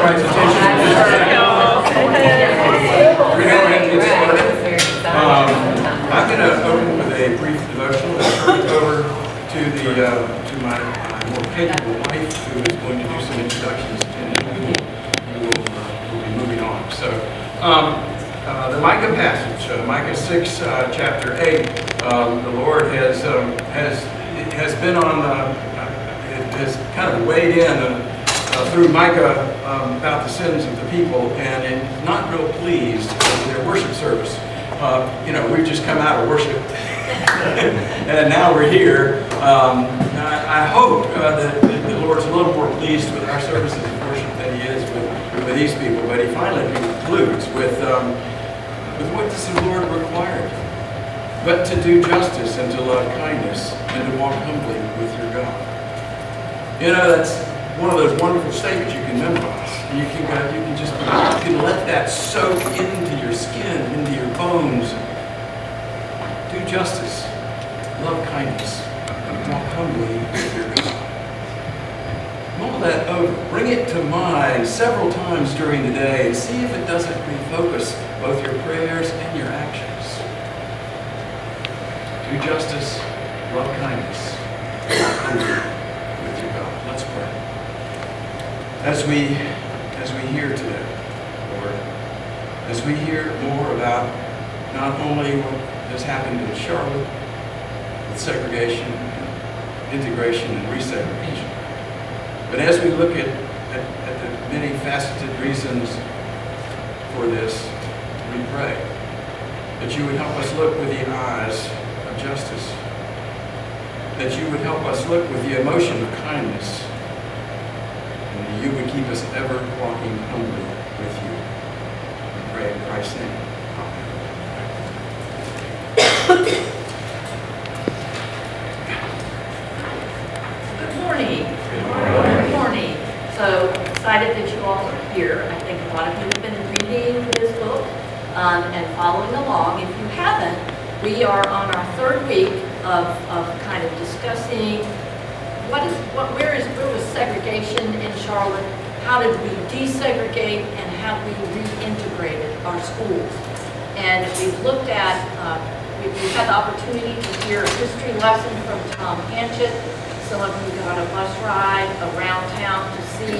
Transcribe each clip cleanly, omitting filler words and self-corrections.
everybody's attention for just a second. We're going to go ahead and get started. I'm going to open with a brief devotional and turn it over to my more capable wife, who is going to do some introductions, and then we'll be moving on. So, the Micah passage, Micah 6, chapter 8. The Lord has been on, has kind of weighed in through Micah about the sins of the people, and is not real pleased with their worship service. We've just come out of worship, and now we're here. I hope that the Lord's a little more pleased with our services of worship than He is with these people. But He finally concludes with what does the Lord require? But to do justice and to love kindness and to walk humbly with your God. That's one of those wonderful statements you can memorize. You can let that soak into your skin, into your bones. Do justice, love kindness, and walk humbly with your God. Mull that over. Bring it to mind several times during the day and see if it doesn't refocus both your prayers and your actions. Do justice, love kindness, walk humbly with your God. Let's pray. As we hear today, Lord, as we hear more about not only what has happened in Charlotte with segregation, integration, and resegregation, but as we look at the many faceted reasons for this, we pray that you would help us look with the eyes of justice, that you would help us look with the emotion of kindness, and you would keep us ever walking humbly with you. We pray in Christ's name. Amen. Good morning. Good morning. So excited that you all are here. I think a lot of you have been reading this book and following along. If you haven't, we are on our third week of kind of discussing where was segregation in Charlotte? How did we desegregate and how we reintegrated our schools? And we've looked at, we've had the opportunity to hear a history lesson from Tom Hanchett. Some of you got a bus ride around town to see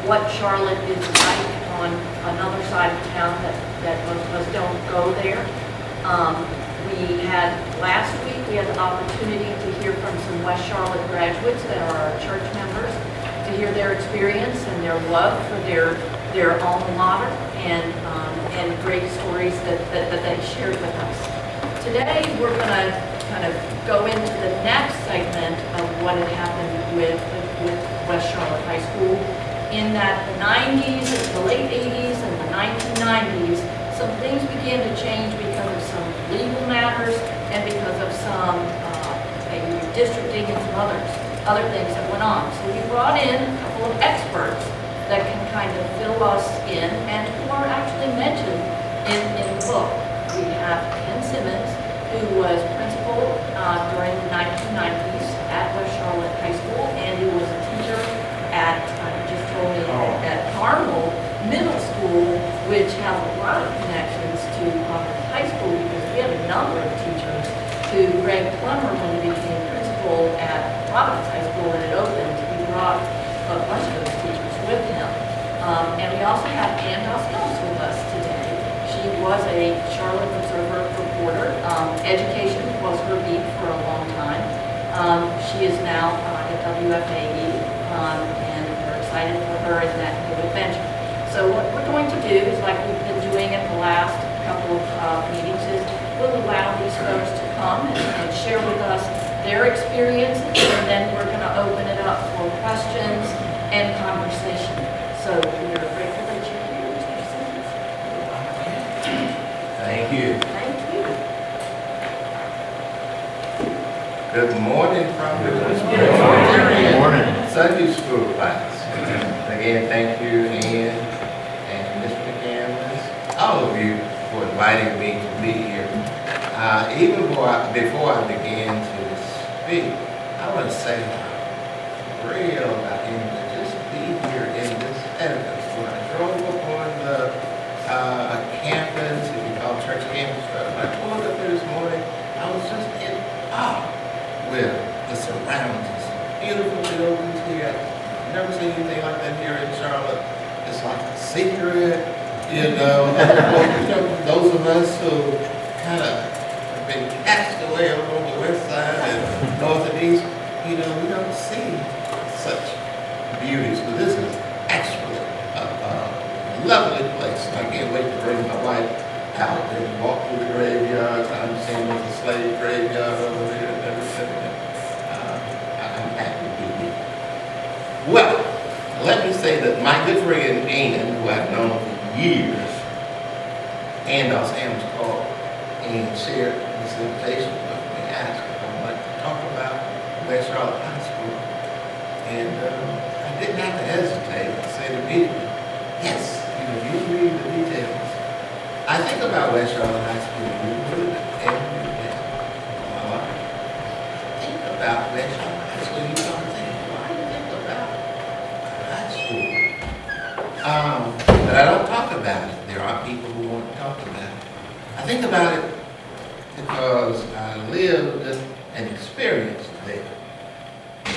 what Charlotte is like on another side of town that most of us don't go there. Last week, we had the opportunity to hear from some West Charlotte graduates that are our church members, to hear their experience and their love for their alma mater and great stories that they shared with us. Today, we're going to kind of go into the next segment of what had happened with West Charlotte High School in that the 90s, the late 80s, and the 1990s, some things began to change because of some legal matters and because of some maybe redistricting and some other things that went on. So we brought in a couple of experts that can kind of fill us in and who are actually mentioned in the book. We have Ken Simmons, who was principal during the 1990s at West Charlotte High School, and who was a teacher at, you just told me, at Carmel Middle School, which has a lot of connections to Providence High School because we had a number of teachers to Greg Plummer when he became principal at Providence High School and it opened. He brought a bunch of those teachers with him. And we also have Ann Doskels with us today. She was a Charlotte Observer reporter. Education was her beat for a long time. She is now at WFAE, and we're excited for her in that new adventure. So what we're going to do is, like we've been doing at the last couple of meetings, is we'll allow these folks to come and share with us their experiences, and then we're going to open it up for questions and conversation. So we are grateful that you're here, Mr. Simmons. Thank you. Thank you. Good morning, Providence. Good morning. Sunday school class. Again, thank you, Ann and Mr. Cameron, all of you for inviting me to be here. Even before I begin to speak, I want to say I'm real about him to just be here in this edifice campus. When I pulled up here this morning, I was just in awe with the surroundings. Beautiful buildings here. I've never seen anything like that here in Charlotte. It's like a secret, you know. Those of us who kind of have been cast away along the west side and north and east, you know, we don't see such beauties. But this is actually a lovely place. I can't wait to bring my wife out and walk through the graveyards. I understand there's a slave graveyard over there and everything. I'm happy to be here. Well, let me say that my good friend Ann, who I've known for years, and Sam's called and shared this invitation with me, asked if I wanted to talk about West Charlotte High School. And I didn't have to hesitate. I said immediately, yes, if you read the details. I think about West Charlotte High School every day of my life. Think about West Charlotte High School. You start thinking, why do you think about high school? But I don't talk about it. There are people who want to talk about it. I think about it because I lived and experienced there.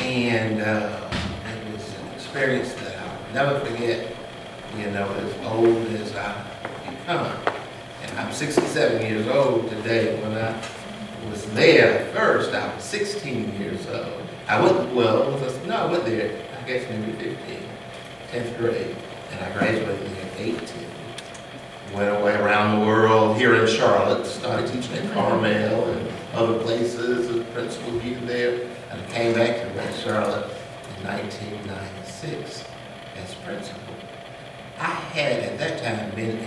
And it was an experience that I'll never forget, you know, as old as I've become. And I'm 67 years old today. When I was there first, I was 16 years old. I went there, I guess maybe 15, 10th grade, and I graduated at 18. Went away around the world here in Charlotte, started teaching in Carmel and other places, as principal here and there, and I came back to West Charlotte in 1996 as principal. I had at that time been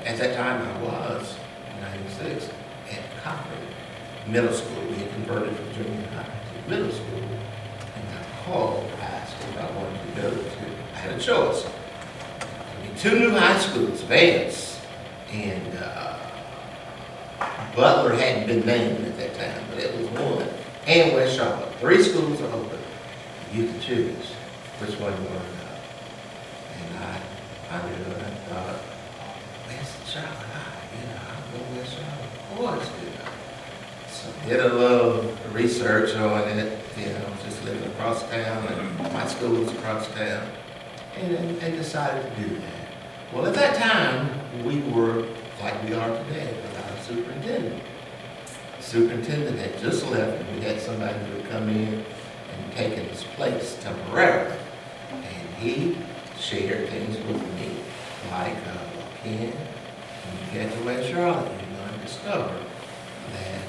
at that time I was, in 96, at Concord Middle School. We had converted from junior high to middle school, and I called, asked if I wanted to go to. I had a choice. Two new high schools, Vance and Butler hadn't been named at that time, but it was one, and West Charlotte. 3 schools are open. You can choose which one you want to go. And I knew, and I thought, West Charlotte High, you know, I'll go West Charlotte. Of course, you know. So did a little research on it, you know, just living across town, and my school was across town, and decided to do that. Well, at that time, we were like we are today without a superintendent. The superintendent had just left, and we had somebody who would come in and taken his place temporarily. And he shared things with me, like, Ken, when you get to West Charlotte, you're going to discover that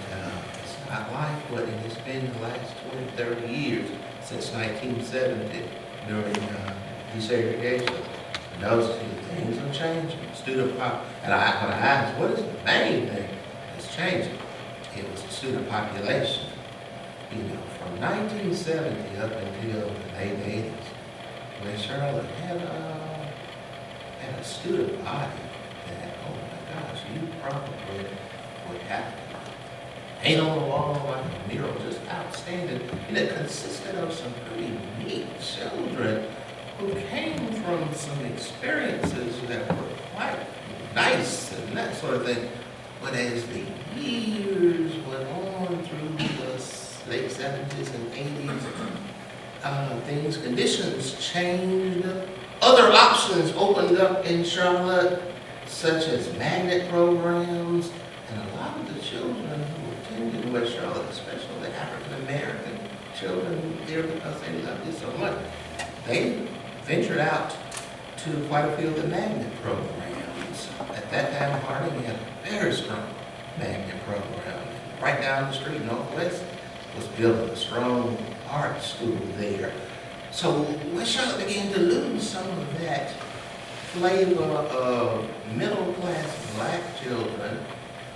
it's not like what it has been the last 20, 30 years since 1970 during desegregation. Those two things are changing. Student pop, and when I asked, what is the main thing that's changing? It was the student population. You know, from 1970 up until the late 80s, West Charlotte had a student body that, oh my gosh, you probably would have to paint on the wall like a mural, just outstanding. And it consisted of some pretty neat children who came from some experiences that were quite nice and that sort of thing. But as the years went on through the late 70s and 80s, conditions changed. Other options opened up in Charlotte, such as magnet programs, and a lot of the children who attended West Charlotte, especially the African American children there because they loved it so much, they ventured out to quite a few of the magnet programs. At that time, Harding had a very strong magnet program. Right down the street, Northwest, was building a strong art school there. So West Charlotte began to lose some of that flavor of middle-class black children,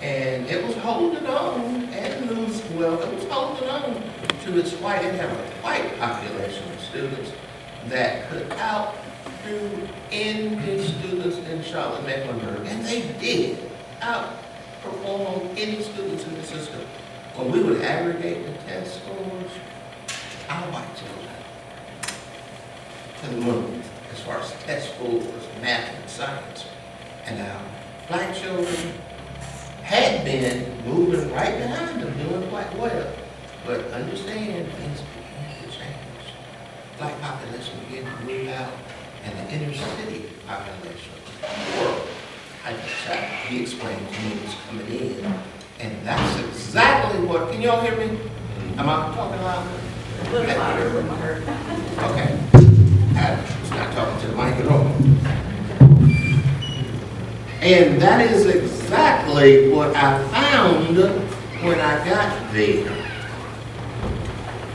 and it was holding on, and it was holding on to its white, and have a white population of students that could outdo any students in Charlotte, Mecklenburg, and they did outperform any students in the system. When we would aggregate the test scores, our white children to the moon as far as test scores, math and science, and our black children had been moving right behind them, doing quite well. But understand, things began to change. Black population began to move out, and the inner city population, he explained to me, was coming in, and that's exactly what, can y'all hear me? Am I talking loud? A little louder than I heard. Okay. I was not talking to the mic at all. And that is exactly what I found when I got there.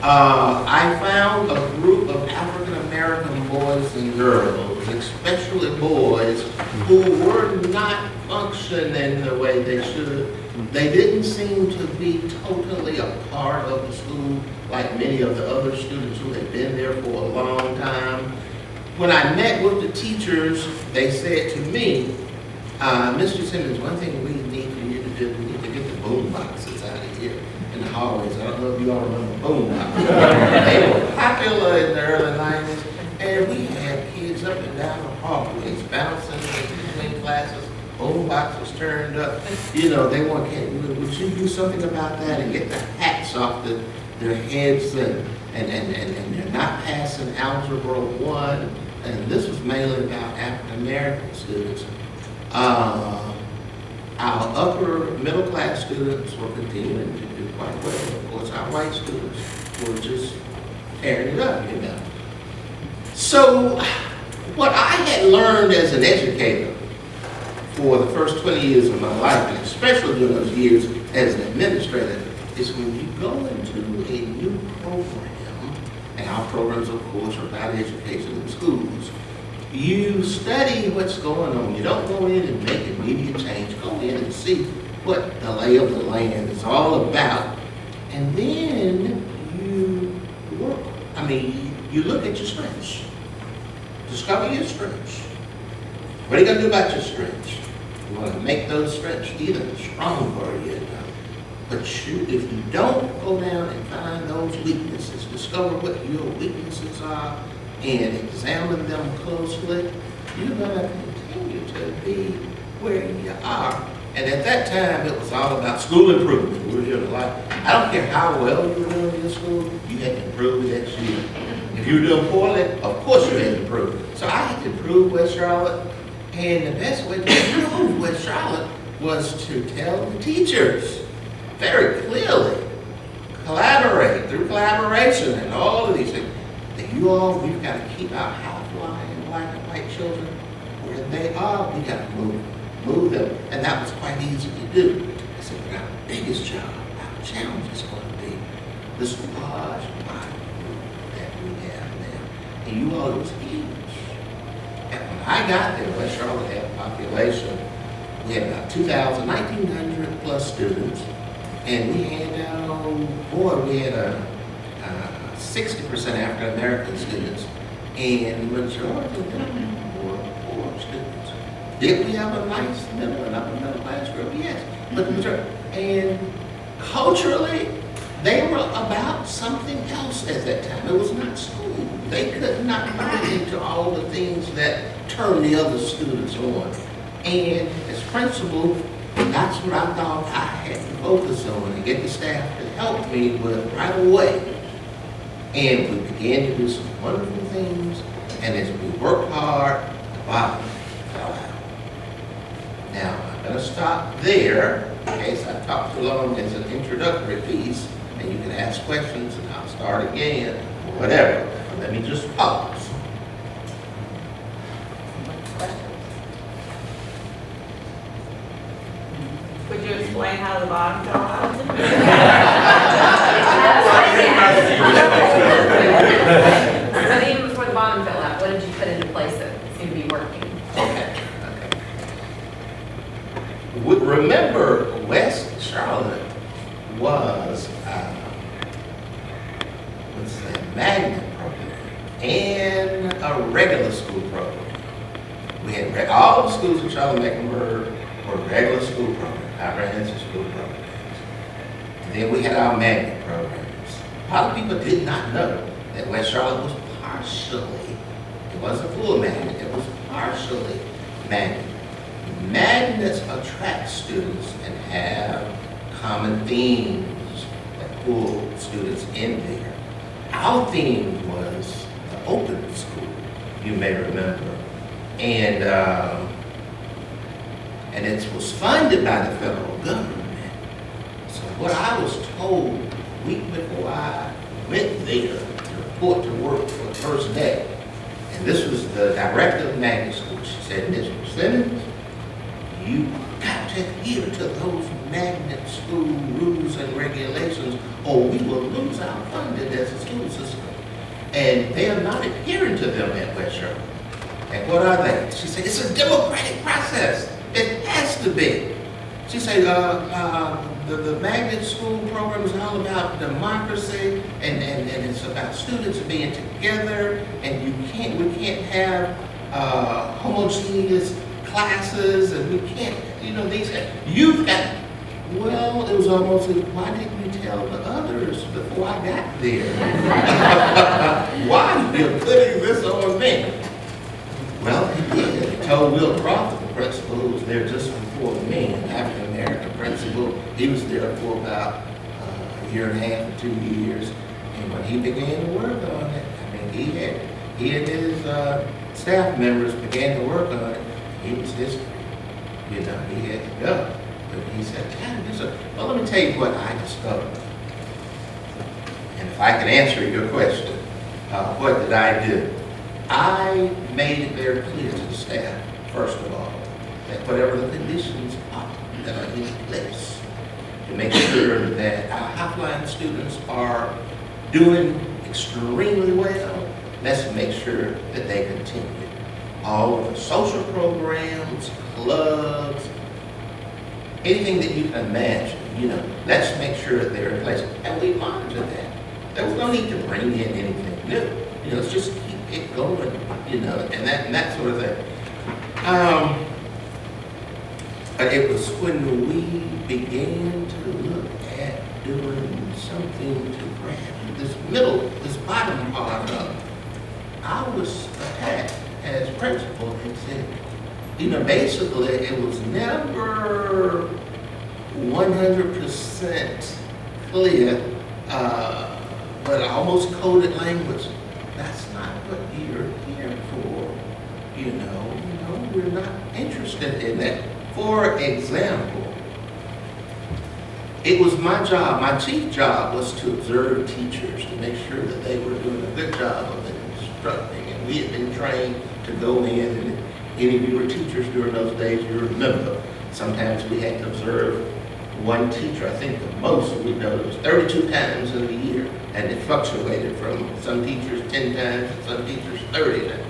I found a group of African American boys and girls, especially boys, who were not functioning the way they should. They didn't seem to be totally a part of the school like many of the other students who had been there for a long time. When I met with the teachers, they said to me, Mr. Simmons, one thing we need for you to do, we need to get the boom boxes out of here in the hallways. I don't know if you all remember boom boxes. They were popular in the early 90s, and we had kids up and down the hallways bouncing between classes. Boom box was turned up. You know, they want, would you do something about that and get the hats off their heads and they're not passing Algebra 1. And this was mainly about African American students. Our upper middle class students were continuing to do quite well. Of course, our white students were just tearing it up, you know. So what I had learned as an educator for the first 20 years of my life, and especially during those years as an administrator, is when you go into a new program, and our programs, of course, are about education in schools, you study what's going on. You don't go in and make immediate change. Go in and see what the lay of the land is all about. And then you work. I mean, you look at your strengths. Discover your strengths. What are you going to do about your strengths? You want to make those strengths even stronger, you know. But if you don't go down and find those weaknesses, discover what your weaknesses are, and examine them closely, you're going to continue to be where you are. And at that time, it was all about school improvement. We were here a lot. I don't care how well you were doing in your school, you had to improve next year. If you were doing poorly, of course you had to improve. So I had to improve West Charlotte, and the best way to improve West Charlotte was to tell the teachers very clearly, collaborate through collaboration and all of these things. That you all, we've got to keep our high-flying black and white children where they are. We got to move them. And that was quite easy to do. I said, but our biggest job, our challenge is going to be this large body that we have now. And you all, it was huge. And when I got there, West Charlotte had a population, we had about 1,900 plus students. And we had, we had 60% African American students, and the majority of them were poor students. Did we have a nice middle and upper middle class group? Yes. But the majority, and culturally, they were about something else at that time. It was not school. They could not buy into all the things that turned the other students on. And as principal, that's what I thought I had to focus on and get the staff to help me with right away. And we began to do some wonderful things, and as we worked hard, the bottom fell out. Now, I'm going to stop there in case I talk too long as an introductory piece, and you can ask questions, and I'll start again, or whatever. But let me just pause. Could you explain how the bottom fell out? But even before the bottom fell out, what did you put into place that seemed to be working? Okay. Remember, West Charlotte was a magnet program and a regular school program. We had all the schools in Charlotte-Mecklenburg were regular school programs, comprehensive school programs. And then we had our magnet programs. A lot of people did not know that West Charlotte was partially, it wasn't full magnet, it was partially magnet. Magnets attract students and have common themes that pull students in there. Our theme was the open school, you may remember. And it was funded by the federal government. So what I was told a week before I went there to report to work for the first day, and this was the director of magnet school, she said, Mr. Simmons, you got to adhere to those magnet school rules and regulations or we will lose our funding as a school system. And they are not adhering to them at West Shore. And what are they? She said, it's a democratic process. It has to be. She said, the magnet school program is all about democracy and it's about students being together and we can't have homogeneous classes and we can't, you've got, well, it was almost like, why didn't you tell the others before I got there? Why are you putting this on me? Well, he did. He told Will Crawford, the principal, who was there just before me, an African-American principal. He was there for about a year and a half or 2 years. And when he began to work on it, I mean, he and his staff members began to work on it. It was history. He had to go. But he said, well, let me tell you what I discovered. And if I can answer your question, what did I do? I made it very clear to the staff, first of all, that whatever the conditions are that are in place to make sure that our high-flying students are doing extremely well, let's make sure that they continue. All of the social programs, clubs, anything that you can imagine, let's make sure that they're in place. And we monitor that. There was no need to bring in anything new. Let's just keep it going, and that sort of thing. But it was when we began to look at doing something to grab this bottom part up, I was attacked as principal and said, basically it was never 100% clear, but almost coded language. That's not what you're here for. We're not interested in that. For example, it was my job, my chief job was to observe teachers to make sure that they were doing a good job of instructing. And we had been trained to go in, and if any of you were teachers during those days, you remember. Sometimes we had to observe one teacher. I think the most we know it was 32 times in a year, and it fluctuated from some teachers 10 times and some teachers 30 times.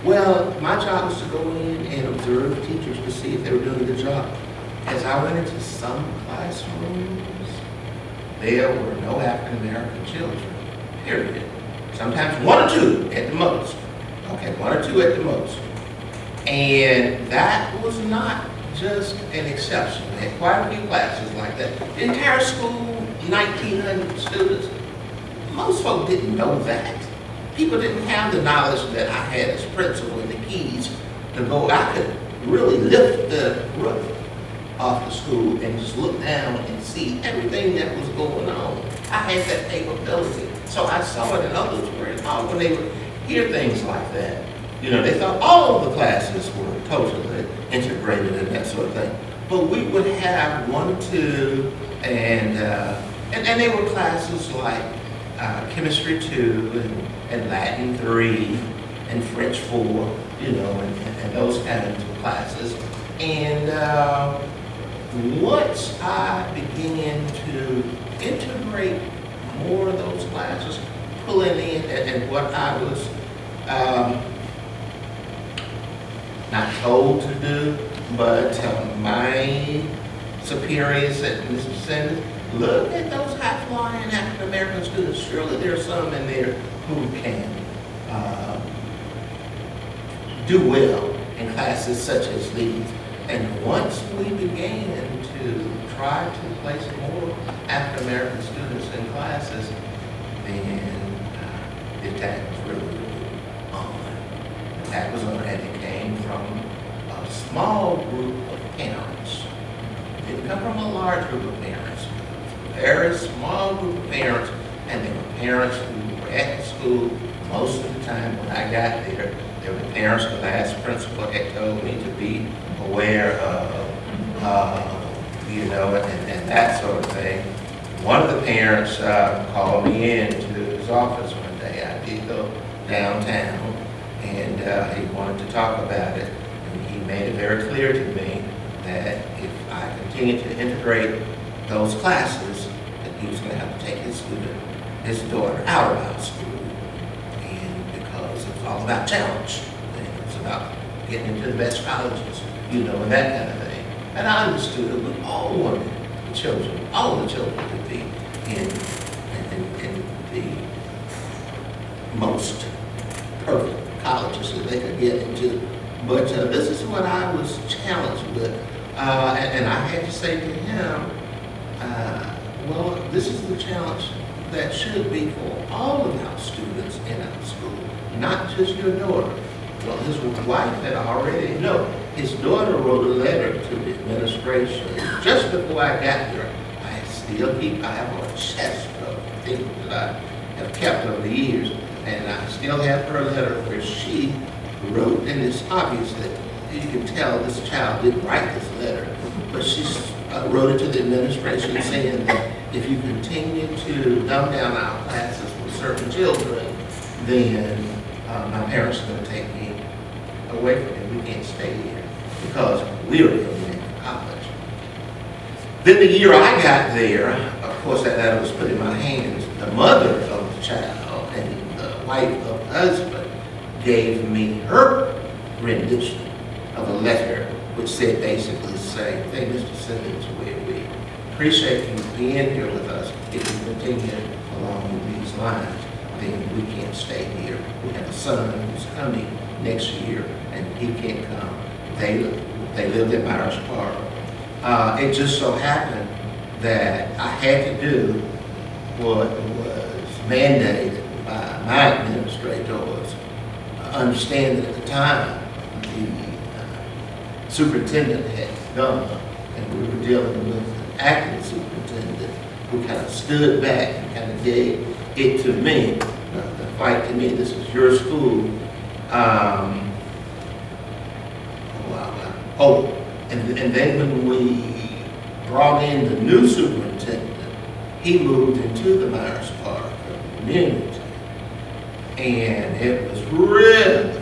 Well, my job was to go in and observe teachers to see if they were doing a good job. As I went into some classrooms, there were no African American children, period. Sometimes one or two at the most. Okay, one or two at the most. And that was not just an exception. We had quite a few classes like that. The entire school, 1,900 students. Most folks didn't know that. People didn't have the knowledge that I had as principal and the keys to go. I could really lift the roof off the school and just look down and see everything that was going on. I had that capability. So I saw it, and others were involved when they would hear things like that. They thought all of the classes were totally integrated and that sort of thing. But we would have 1 or 2, and they were classes like chemistry 2 and Latin 3 and French 4, and those kinds of classes. And once I began to integrate more of those classes, pulling in and what I was not told to do, but my superiors at Mr. Simmons, look at those high-flying African-American students. Surely there are some in there who can do well in classes such as these. And once we began to try to place more African-American students in classes, then the attack was really on. The attack was on, and it came from a small group of parents. It didn't come from a large group of parents. A very small group of parents, and they were parents who were at the school most of the time when I got there. They were parents the last principal had told me to be aware of, and that sort of thing. One of the parents called me into his office one day. I did go downtown, and he wanted to talk about it. And he made it very clear to me that if I continued to integrate those classes, that he was going to have to take his daughter out of our school. And because it's all about challenge, and it's about getting into the best colleges, and that kind of thing. And I understood it, but all wanted the children to be in the most perfect colleges that they could get into. But this is what I was challenged with. And I had to say to him, well, this is the challenge that should be for all of our students in our school, not just your daughter. Well, his wife had already, his daughter wrote a letter to the administration just before I got here. I have a chest of things that I have kept over the years, and I still have her letter where she wrote, and it's obvious that you can tell this child didn't write this letter, but she wrote it to the administration saying that if you continue to dumb down our classes with certain children, then my parents are going to take me away from it. We can't stay here because we're in college. Then the year I got there, of course that letter was put in my hands. The mother of the child and the wife of the husband gave me her rendition of a letter which said basically the same thing. Mr. Simmons, we appreciate you being here with us. If you continue along these lines, then we can't stay here. We have a son who's coming next year, and he can't come. They lived at Myers Park. It just so happened that I had to do what was mandated by my administrators, understanding at the time the superintendent had gone, and we were dealing with an acting superintendent who kind of stood back and kind of gave it to me, the fight to me. This is your school. And then when we brought in the new superintendent, he moved into the Myers Park community. And it was really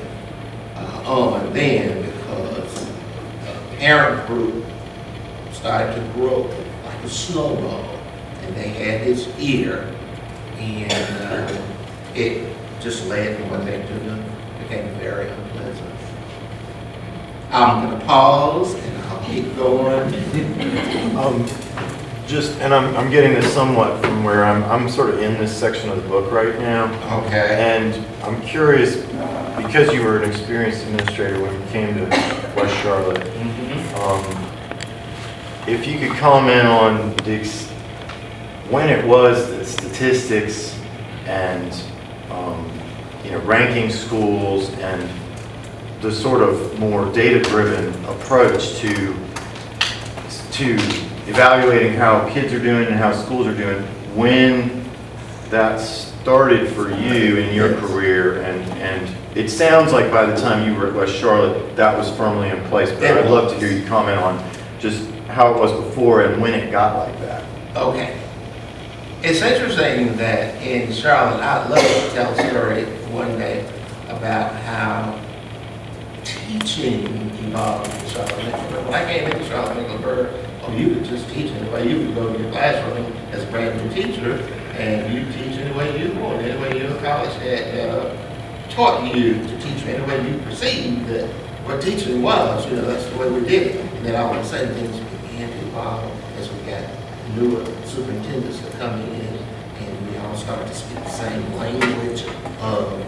on then because the parent group started to grow like a snowball. And they had his ear, and it just led from one thing to another. It became very unpleasant. I'm going to pause and I'll keep going. I'm getting this somewhat from where I'm sort of in this section of the book right now. Okay. And I'm curious, because you were an experienced administrator when you came to West Charlotte, if you could comment on when it was that statistics and ranking schools and the sort of more data-driven approach to evaluating how kids are doing and how schools are doing, when that started for you in your career, and it sounds like by the time you were at West Charlotte, that was firmly in place, but I'd love to hear you comment on just how it was before and when it got like that. Okay. It's interesting that in Charlotte, I'd love to tell a story one day about how teaching evolved in Charlotte. When I came into Charlotte, Mecklenburg, you could just teach anyway. You could go to your classroom as a brand new teacher, and you teach any way you want, any way your college had taught you to teach any way you perceived that what teaching was. That's the way we did it. And then all of a sudden, things began to evolve as we got newer superintendents that come in, and we all started to speak the same language of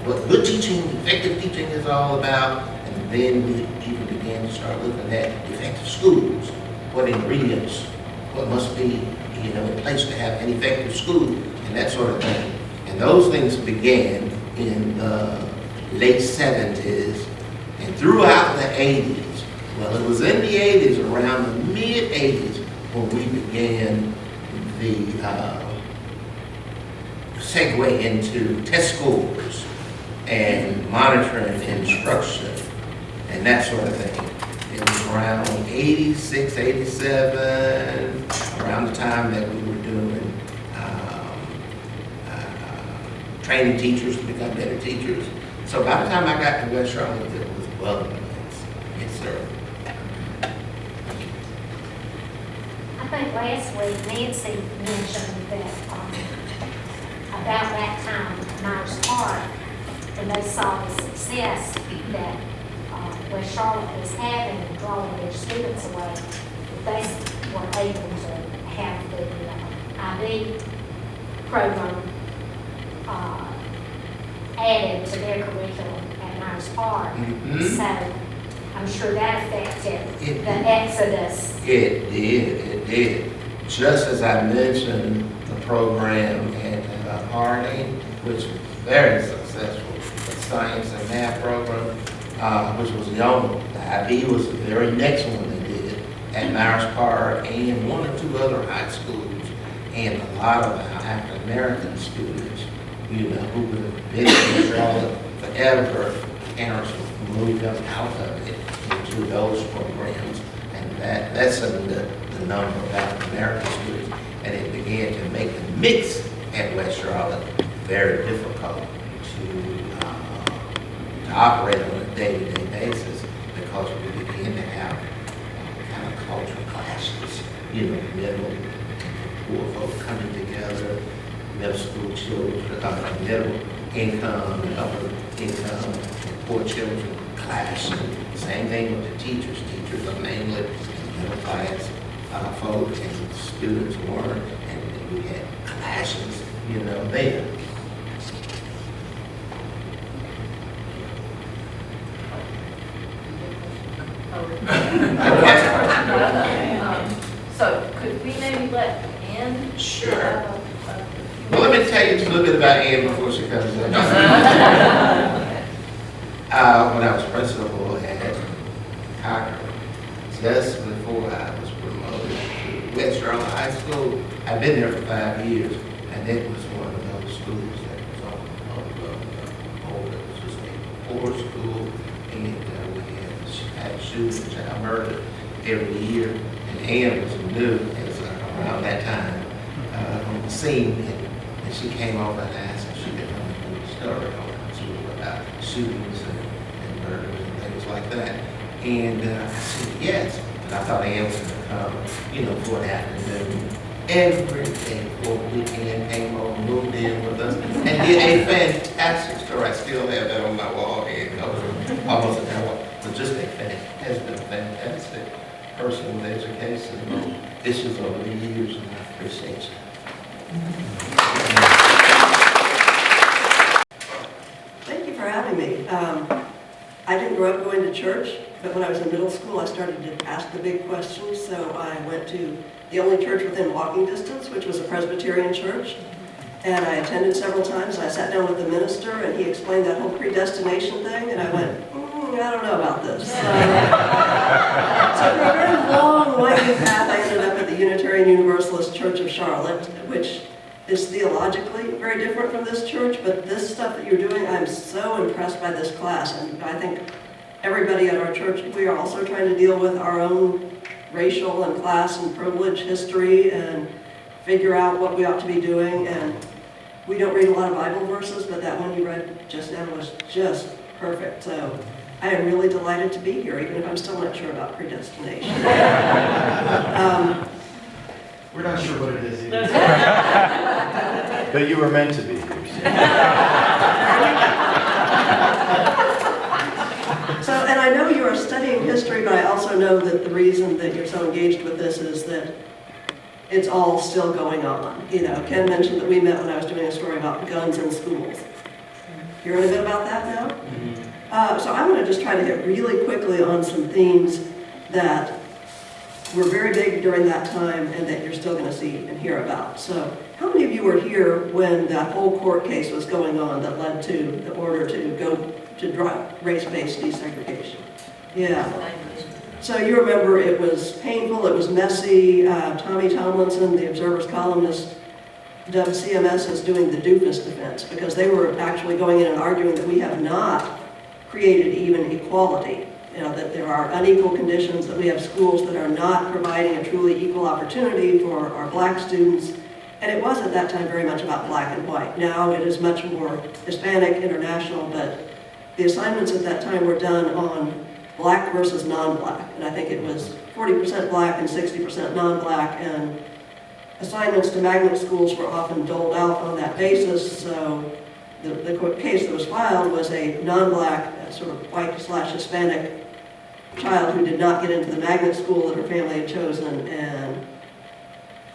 what good teaching, effective teaching is all about. And then we even began to start looking at effective schools, what ingredients, what must be in place to have an effective school, and that sort of thing. And those things began in the late 70s, and throughout the 80s, Well, it was in the 80s, around the mid-80s, when we began the segue into test scores and monitoring instruction and that sort of thing. It was around 86, 87, around the time that we were doing training teachers to become better teachers. So by the time I got to West Charlotte, it was well advanced. Yes, sir. I think last week Nancy mentioned that about that time at Myers Park, when they saw the success that West Charlotte was having in drawing their students away, they were able to have the IB program added to their curriculum at Myers Park. Mhm. So I'm sure that affected It the exodus. It did. Just as I mentioned the program at Harding, which was very successful, the science and math program, which was the only, the IB was the very next one they did at Myers Park and one or two other high schools, and a lot of African American students, you know, who would have been in Charlotte forever, parents would move them out of it into those programs, and that settled the number of African American students, and it began to make the mix at West Charlotte very difficult to operate on a day-to-day basis, because we began to have kind of cultural clashes, you know, middle poor folk coming together, middle school children, middle income and upper income, and poor children clashing. Same thing with the teachers. Teachers are mainly middle class folk, and students weren't, and we had clashes, you know, there. So could we maybe let Ann? Sure. Well, let me tell you a little bit about Ann before she comes in. When I was principal at Cochran, just before I was promoted to West Charlotte High School, I'd been there for 5 years, and it was one of those schools that was it was just a poor school, and we had shootings and child murder every year, and Ann was new as around that time on the scene, and she came over and asked if she could come and do a story on school about shootings and murders and things like that. And I said yes, and I thought Ann was going to come, you know, for an afternoon. Every day for a weekend, came over, moved in with us, and did a fantastic story. I still have that on my wall here. I was almost an hour, but just has been a fantastic person with education issues over the years, and I appreciate you. Thank you for having me. I didn't grow up going to church, but when I was in middle school, I started to ask the big questions, so I went to the only church within walking distance, which was a Presbyterian church, and I attended several times. I sat down with the minister, and he explained that whole predestination thing, and I went, I don't know about this. So for a very long, winding path, I ended up at the Unitarian Universalist Church of Charlotte, which is theologically very different from this church, but this stuff that you're doing, I'm so impressed by this class, and I think everybody at our church, we are also trying to deal with our own racial and class and privilege history and figure out what we ought to be doing. And we don't read a lot of Bible verses, but that one you read just now was just perfect. So I am really delighted to be here, even if I'm still not sure about predestination. We're not sure what it is either. But you were meant to be here. So, and I know you are studying history, but I also know that the reason that you're so engaged with this is that it's all still going on. You know, Ken mentioned that we met when I was doing a story about guns in schools. Hearing a bit about that now? So I'm going to just try to hit really quickly on some themes that were very big during that time and that you're still going to see and hear about. So how many of you were here when that whole court case was going on that led to the order to go to race-based desegregation? Yeah. So you remember it was painful, it was messy. Tommy Tomlinson, the Observer's columnist, dubbed CMS as doing the doofus defense because they were actually going in and arguing that we have not created even equality. You know, that there are unequal conditions, that we have schools that are not providing a truly equal opportunity for our black students. And it was at that time very much about black and white. Now it is much more Hispanic, international, but the assignments at that time were done on black versus non-black. And I think it was 40% black and 60% non-black. And assignments to magnet schools were often doled out on that basis. So the case that was filed was a non-black, sort of white/Hispanic child who did not get into the magnet school that her family had chosen. And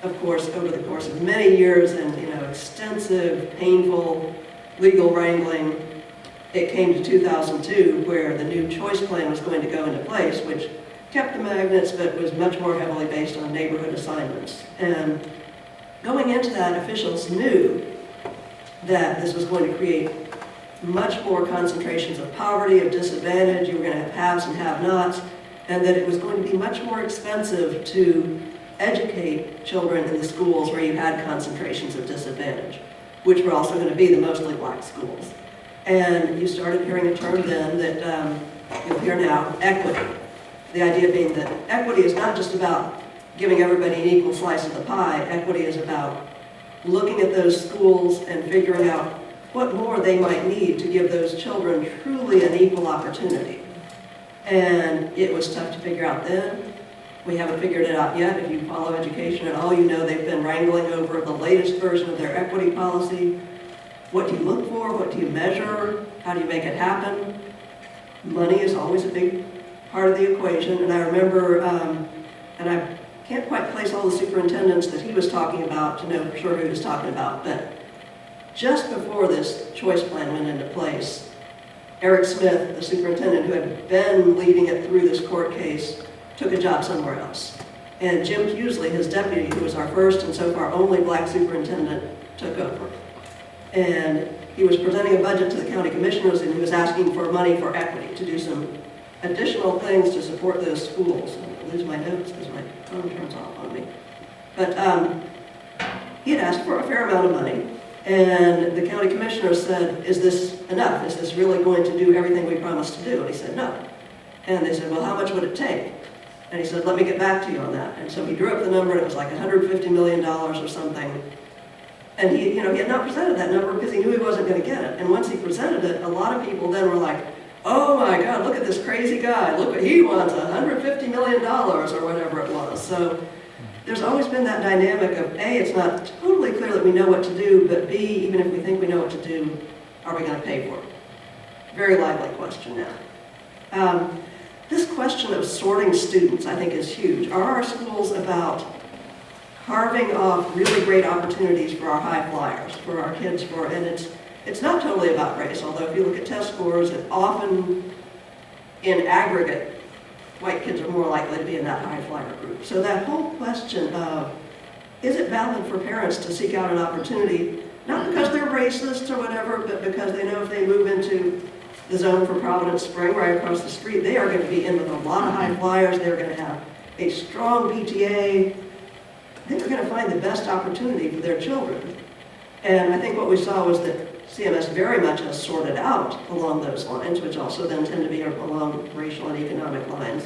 of course, over the course of many years and extensive, painful legal wrangling, it came to 2002 where the new choice plan was going to go into place, which kept the magnets but was much more heavily based on neighborhood assignments. And going into that, officials knew that this was going to create much more concentrations of poverty, of disadvantage. You were going to have haves and have-nots, and that it was going to be much more expensive to educate children in the schools where you had concentrations of disadvantage, which were also going to be the mostly black schools. And you started hearing a term then that you'll hear now, equity. The idea being that equity is not just about giving everybody an equal slice of the pie. Equity is about looking at those schools and figuring out what more they might need to give those children truly an equal opportunity. And it was tough to figure out then. We haven't figured it out yet. If you follow education at all, you know they've been wrangling over the latest version of their equity policy. What do you look for? What do you measure? How do you make it happen? Money is always a big part of the equation. And I remember, and I can't quite place all the superintendents that he was talking about to know for sure who he was talking about, but just before this choice plan went into place, Eric Smith, the superintendent who had been leading it through this court case, took a job somewhere else. And Jim Hughesley, his deputy, who was our first and so far only black superintendent, took over. And he was presenting a budget to the county commissioners and he was asking for money for equity to do some additional things to support those schools. I lose my notes because my phone turns off on me. But he had asked for a fair amount of money. And the county commissioner said, is this enough? Is this really going to do everything we promised to do? And he said, no. And they said, well, how much would it take? And he said, let me get back to you on that. And so he drew up the number, and it was like $150 million or something. And he had not presented that number because he knew he wasn't going to get it. And once he presented it, a lot of people then were like, oh my God, look at this crazy guy. Look what he wants, $150 million or whatever it was. So there's always been that dynamic of, A, it's not totally clear that we know what to do, but B, even if we think we know what to do, are we going to pay for it? Very lively question now. This question of sorting students, I think, is huge. Are our schools about carving off really great opportunities for our high flyers, for our kids, and it's not totally about race, although if you look at test scores, it often, in aggregate, white kids are more likely to be in that high flyer group. So that whole question of, is it valid for parents to seek out an opportunity, not because they're racist or whatever, but because they know if they move into the zone for Providence Spring right across the street, they are going to be in with a lot of high flyers, they're going to have a strong PTA, they're going to find the best opportunity for their children. And I think what we saw was that CMS very much has sorted out along those lines, which also then tend to be along racial and economic lines.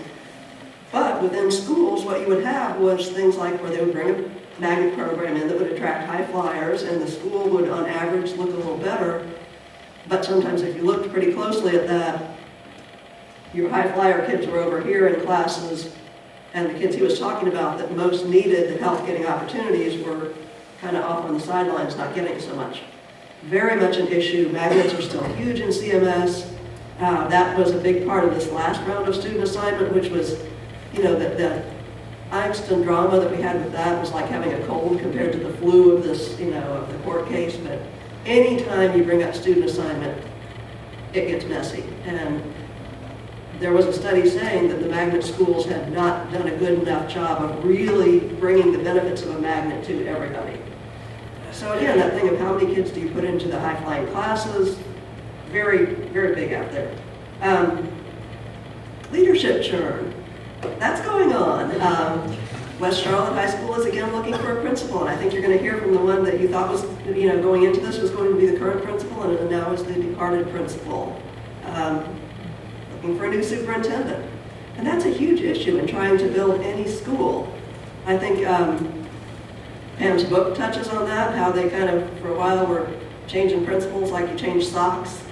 But within schools, what you would have was things like where they would bring a magnet program in that would attract high flyers, and the school would, on average, look a little better. But sometimes if you looked pretty closely at that, your high flyer kids were over here in classes, and the kids he was talking about that most needed the help getting opportunities were kind of off on the sidelines, not getting so much. Very much an issue. Magnets are still huge in CMS. That was a big part of this last round of student assignment, which was, the angst and drama that we had with that was like having a cold compared to the flu of this, of the court case. But anytime you bring up student assignment, it gets messy. And there was a study saying that the magnet schools had not done a good enough job of really bringing the benefits of a magnet to everybody. So again, that thing of how many kids do you put into the high-flying classes, very, very big out there. Leadership churn. that's going on. West Charlotte High School is again looking for a principal, and I think you're going to hear from the one that you thought was, going into this was going to be the current principal, and now is the departed principal. Looking for a new superintendent. And that's a huge issue in trying to build any school. I think Pam's book touches on that, how they kind of, for a while, were changing principles like you change socks.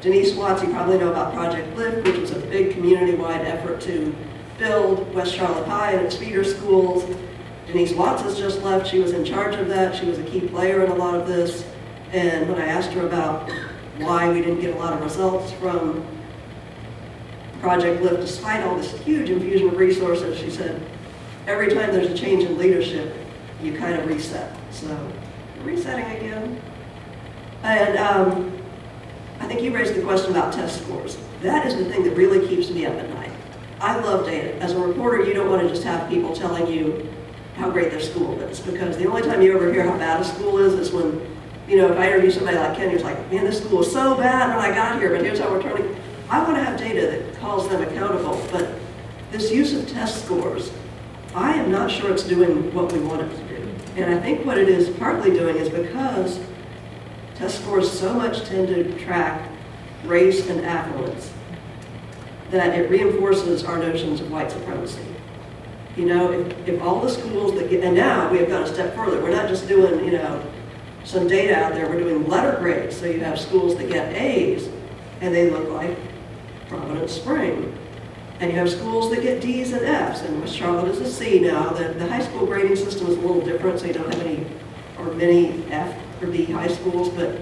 Denise Watts, you probably know about Project Lift, which was a big community-wide effort to build West Charlotte High and its feeder schools. Denise Watts has just left. She was in charge of that. She was a key player in a lot of this. And when I asked her about why we didn't get a lot of results from Project Lift, despite all this huge infusion of resources, she said, every time there's a change in leadership, you kind of reset. So, resetting again. And I think you raised the question about test scores. That is the thing that really keeps me up at night. I love data. As a reporter, you don't want to just have people telling you how great their school is, because the only time you ever hear how bad a school is when, if I interview somebody like Ken who's like, man, this school was so bad when I got here, but here's how we're turning. I want to have data that calls them accountable, but this use of test scores, I am not sure it's doing what we want it to do. And I think what it is partly doing is because test scores so much tend to track race and affluence that it reinforces our notions of white supremacy. If all the schools that get, and now we have gone a step further, we're not just doing, some data out there, we're doing letter grades. So you have schools that get A's and they look like Providence Spring. And you have schools that get D's and F's, and West Charlotte is a C now. The high school grading system is a little different, so you don't have any or many F or D high schools, but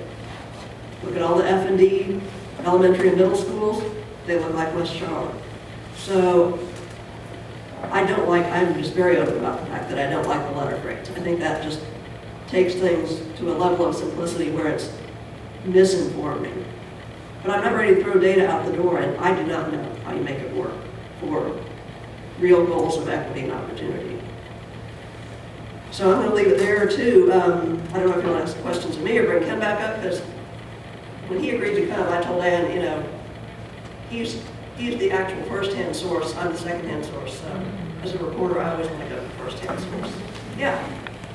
look at all the F and D elementary and middle schools, they look like West Charlotte. So I'm just very open about the fact that I don't like the letter grades. I think that just takes things to a level of simplicity where it's misinforming. But I'm not ready to throw data out the door, and I do not know how you make it work for real goals of equity and opportunity. So I'm going to leave it there, too. I don't know if you want to ask questions of me or bring Ken back up, because when he agreed to come, I told Ann, he's the actual first-hand source. I'm the second-hand source. So as a reporter, I always want to go to the first-hand source. Yeah.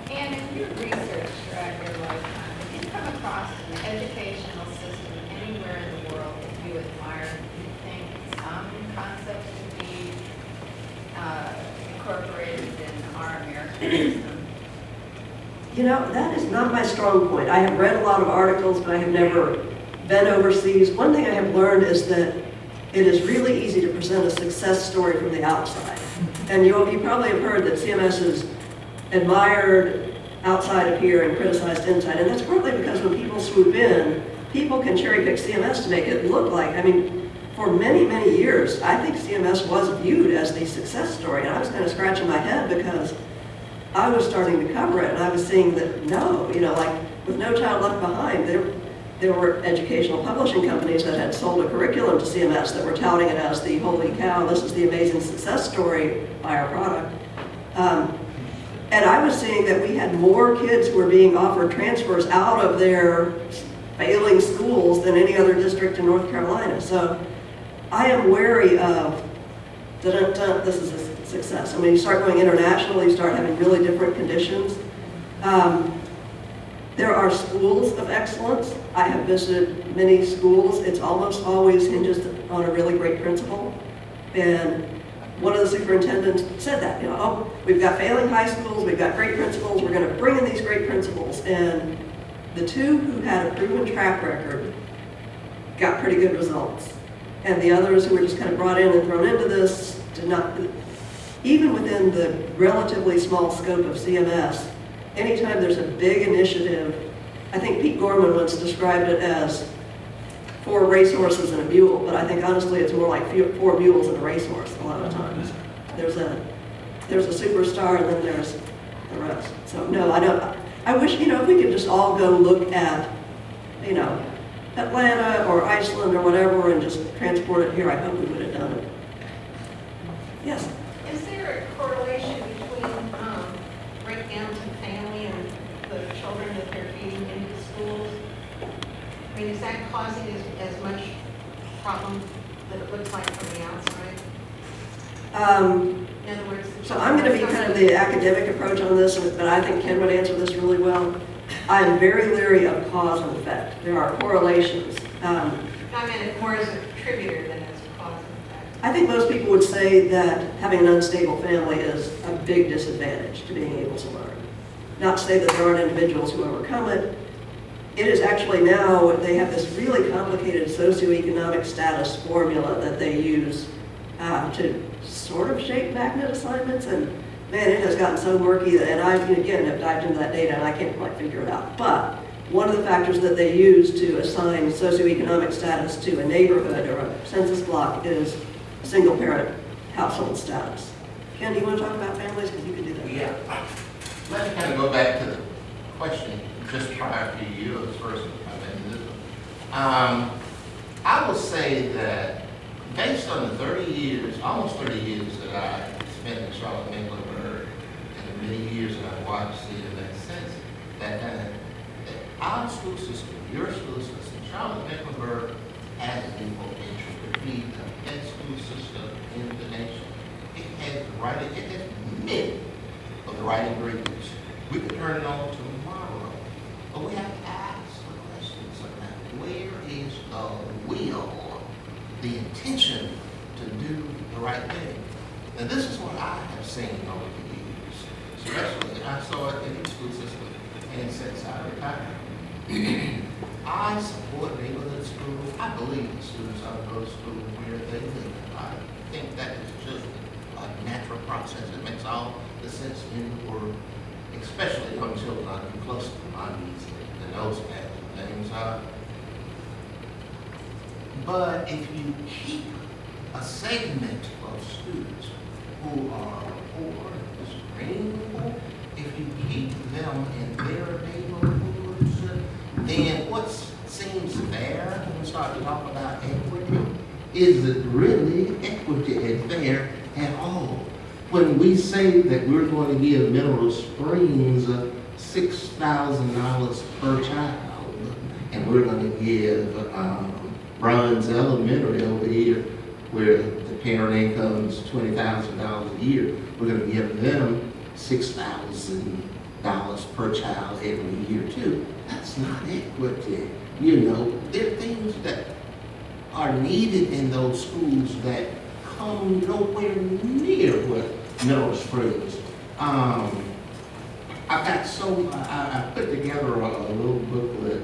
And in your research throughout your lifetime, have you come across an educational system anywhere in the world that you admire, you think some concepts should be incorporated in our American system? That is not my strong point. I have read a lot of articles, but I have never been overseas. One thing I have learned is that it is really easy to present a success story from the outside. And you probably have heard that CMS is admired outside of here and criticized inside. And that's partly because when people swoop in, people can cherry pick CMS to make it look like, for many, many years, I think CMS was viewed as the success story. And I was kind of scratching my head because I was starting to cover it and I was seeing that no, like with No Child Left Behind, there were educational publishing companies that had sold a curriculum to CMS that were touting it as the holy cow, this is the amazing success story by our product. And I was seeing that we had more kids who were being offered transfers out of their failing schools than any other district in North Carolina. So I am wary of, this is a success. You start going international, you start having really different conditions. There are schools of excellence. I have visited many schools. It's almost always hinges on a really great principal. And one of the superintendents said that, we've got failing high schools, we've got great principals, we're going to bring in these great principals. And the two who had a proven track record got pretty good results. And the others who were just kind of brought in and thrown into this did not. Even within the relatively small scope of CMS, anytime there's a big initiative, I think Pete Gorman once described it as 4 racehorses and a mule, but I think honestly it's more like 4 mules and a racehorse a lot of times. There's a superstar and then there's the rest. So no, I don't. I wish, if we could just all go look at, Atlanta or Iceland or whatever and just transport it here, I hope we would have done it. Yes? Is there a correlation between breakdowns in family and the children that they're feeding into the schools? Is that causing as much problem that it looks like from the outside? In other words. So I'm going to be kind of the academic approach on this, but I think Ken would answer this really well. I'm very leery of cause and effect. There are correlations. I meant it more as a contributor than as a cause and effect. I think most people would say that having an unstable family is a big disadvantage to being able to learn. Not to say that there aren't individuals who overcome it. It is actually now, they have this really complicated socioeconomic status formula that they use to sort of shape magnet assignments, and man, it has gotten so murky, and I, again, have dived into that data and I can't quite figure it out. But one of the factors that they use to assign socioeconomic status to a neighborhood or a census block is single-parent household status. Ken, do you want to talk about families? Because you can do that. Yeah. Let me kind of go back to the question just prior to you, as first I will say that based on the 30 years, almost 30 years that I spent in Charlotte, Mecklenburg, and the many years that I've watched the event since, that our school system, your school system, Charlotte, Mecklenburg, has the potential to be the best school system in the nation. It has many of the right ingredients. We could turn it on tomorrow, but we have to ask the questions about where is the will, the intention to do the right thing. And this is what I have seen over the years, especially I saw it in the school system and since I retired. I support neighborhood schools. I believe the students ought to go to school where they live. I think that is just a natural process. It makes all the sense in the world, especially young children are too close to mommies and those kinds of things. But if you keep a segment of students who are poor, vulnerable, if you keep them in their neighborhoods, then what seems fair when we start to talk about equity isn't really equity and fair at all. When we say that we're going to give Mineral Springs $6,000 per child, and we're going to give Bronze Elementary over here, where the parent income is $20,000 a year, we're going to give them $6,000 per child every year too. That's not equity. You know, there are things that are needed in those schools that come nowhere near what Mineral Springs. I put together a little booklet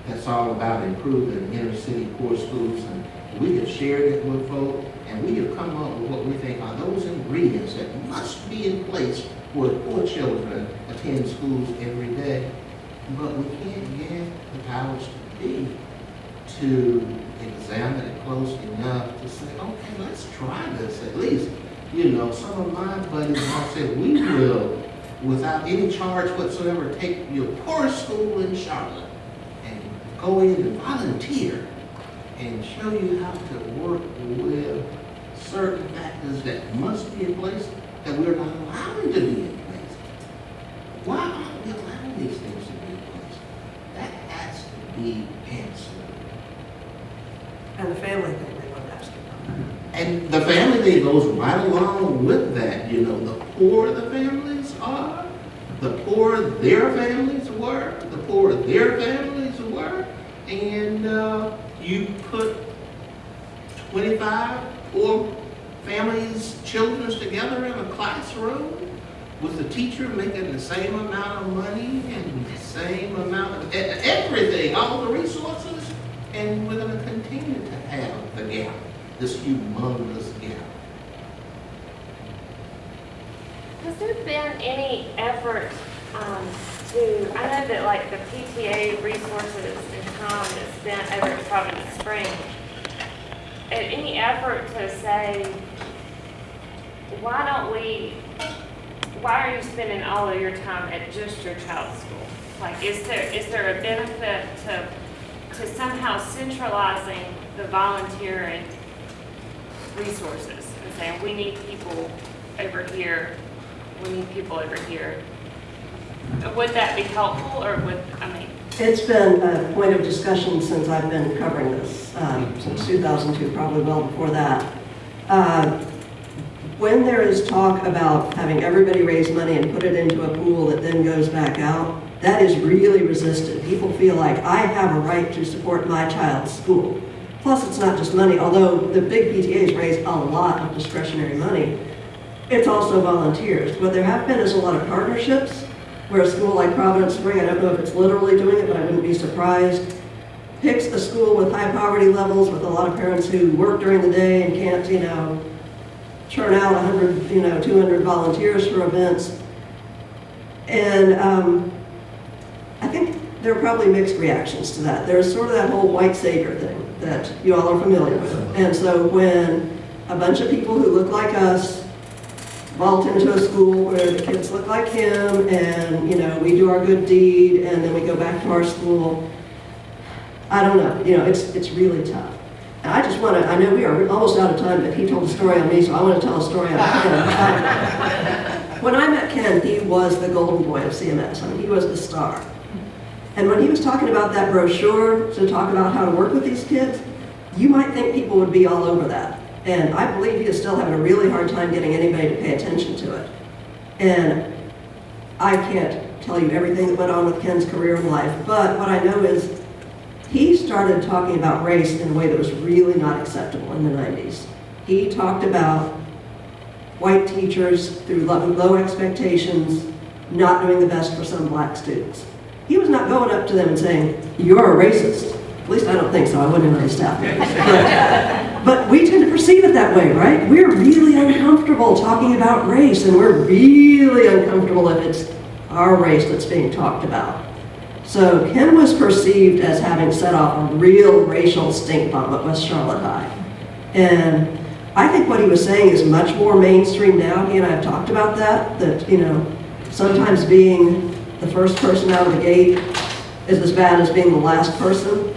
that's all about improving inner city poor schools, and we have shared it with folks, and we have come up with what we think are those ingredients that must be in place where poor children attend schools every day. But we can't get the powers to be to examine it close enough to say, okay, let's try this at least. You know, some of my buddies all said, we will, without any charge whatsoever, take your poorest school in Charlotte and go in and volunteer and show you how to work with certain factors that must be in place that we're not allowing to be in place. Why aren't we allowing these things to be in place? That has to be answered. And the family thing they want to ask you about. And the family thing goes right along with that. You know, the poorer the families are, the poorer their families were, the poorer their families were, and you put 25 poor families, children together in a classroom with the teacher making the same amount of money and the same amount of everything, all the resources, and we're going to continue to have the gap, this humongous gap. Has there been any effort I know that like the PTA resources and time is spent over at Providence Springs, any effort to say, why are you spending all of your time at just your child's school? Like, is there a benefit to somehow centralizing the volunteering resources and saying, we need people over here, we need people over here? Would that be helpful, or It's been a point of discussion since I've been covering this, since 2002, probably well before that. when there is talk about having everybody raise money and put it into a pool that then goes back out, that is really resisted. People feel like I have a right to support my child's school. Plus, it's not just money, although the big PTAs raise a lot of discretionary money. It's also volunteers. What there have been is a lot of partnerships where a school like Providence Spring, I don't know if it's literally doing it, but I wouldn't be surprised, picks a school with high poverty levels with a lot of parents who work during the day and can't, churn out 100, 200 volunteers for events. And I think there are probably mixed reactions to that. There's sort of that whole white savior thing that you all are familiar with. And so when a bunch of people who look like us vault into a school where the kids look like him and, we do our good deed and then we go back to our school, I don't know, it's really tough. And I just want to, I know we are almost out of time, but he told a story on me, so I want to tell a story on Ken. When I met Ken, he was the golden boy of CMS. I mean, he was the star. And when he was talking about that brochure to talk about how to work with these kids, you might think people would be all over that. And I believe he is still having a really hard time getting anybody to pay attention to it. And I can't tell you everything that went on with Ken's career in life, but what I know is he started talking about race in a way that was really not acceptable in the 90s. He talked about white teachers through low expectations not doing the best for some black students. He was not going up to them and saying, "You're a racist." At least I don't think so. I wouldn't have my staff. But we tend to perceive it that way, right? We're really uncomfortable talking about race, and we're really uncomfortable if it's our race that's being talked about. So Ken was perceived as having set off a real racial stink bomb at West Charlotte High. And I think what he was saying is much more mainstream now. He and I have talked about that sometimes being the first person out of the gate is as bad as being the last person,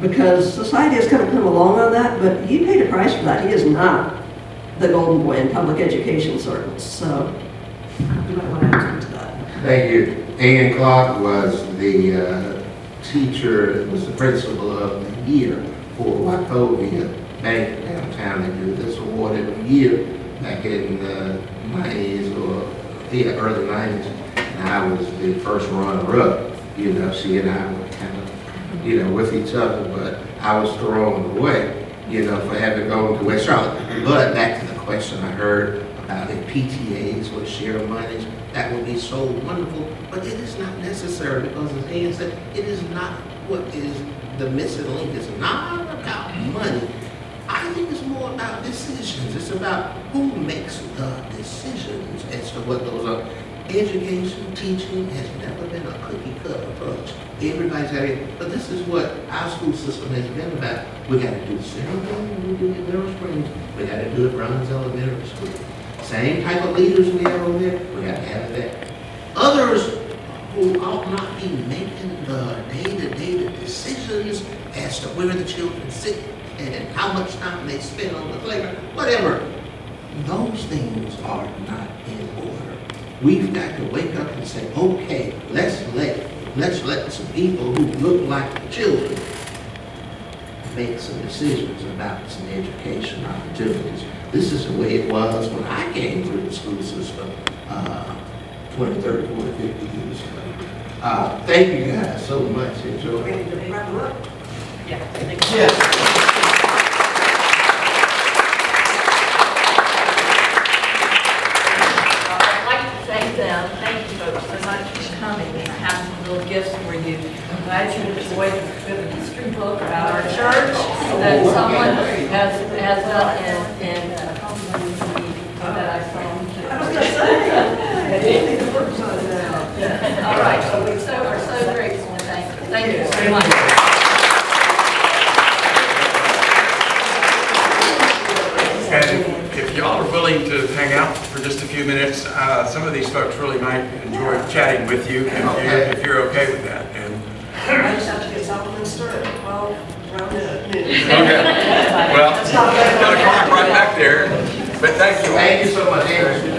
because society has kind of come along on that, but he paid a price for that. He is not the golden boy in public education circles. So you might want to add to that. Thank you. Ann Clark was the teacher, was the principal of the year for Wachovia Bank downtown. They do this award every year back in the 90s or early 90s. And I was the first runner-up. She and I were kind of, with each other, but I was thrown away, for having gone to West Charlotte. But back to the question I heard about if PTAs would share monies, that would be so wonderful, but it is not necessary because, as Ann said, it is not what is the missing link. It's not about money. I think it's more about decisions. It's about who makes the decisions as to what those are. Education, teaching has never been a cookie-cutter approach. Everybody's got it, but this is what our school system has been about. We got to do the same thing when we do it at Merrill Springs. We got to do it at Brown's Elementary School. Same type of leaders we have over there, we got to have that. Others who ought not be making the day-to-day decisions as to where the children sit and how much time they spend on the playground, whatever. Those things are not in order. We've got to wake up and say, okay, let's let some people who look like the children make some decisions about some education opportunities. This is the way it was when I came through the school system 20, 30, 40, 50 years ago. Thank you guys so much. Enjoy. Ready to wrap them up? Yeah, thank you. Thank you folks so much for coming. We have some little gifts for you. I'm glad you enjoyed the history book about our church that someone has done and that I saw. I was going to say. All right, so we're so grateful and thank you so much. And if y'all are willing to hang out for just a few minutes, some of these folks really might enjoy chatting with you if you're okay with that. And I just have to get supplements started at 12, around noon. okay. Well, got a clock right back there. But thank you. Thank you so much, Aaron.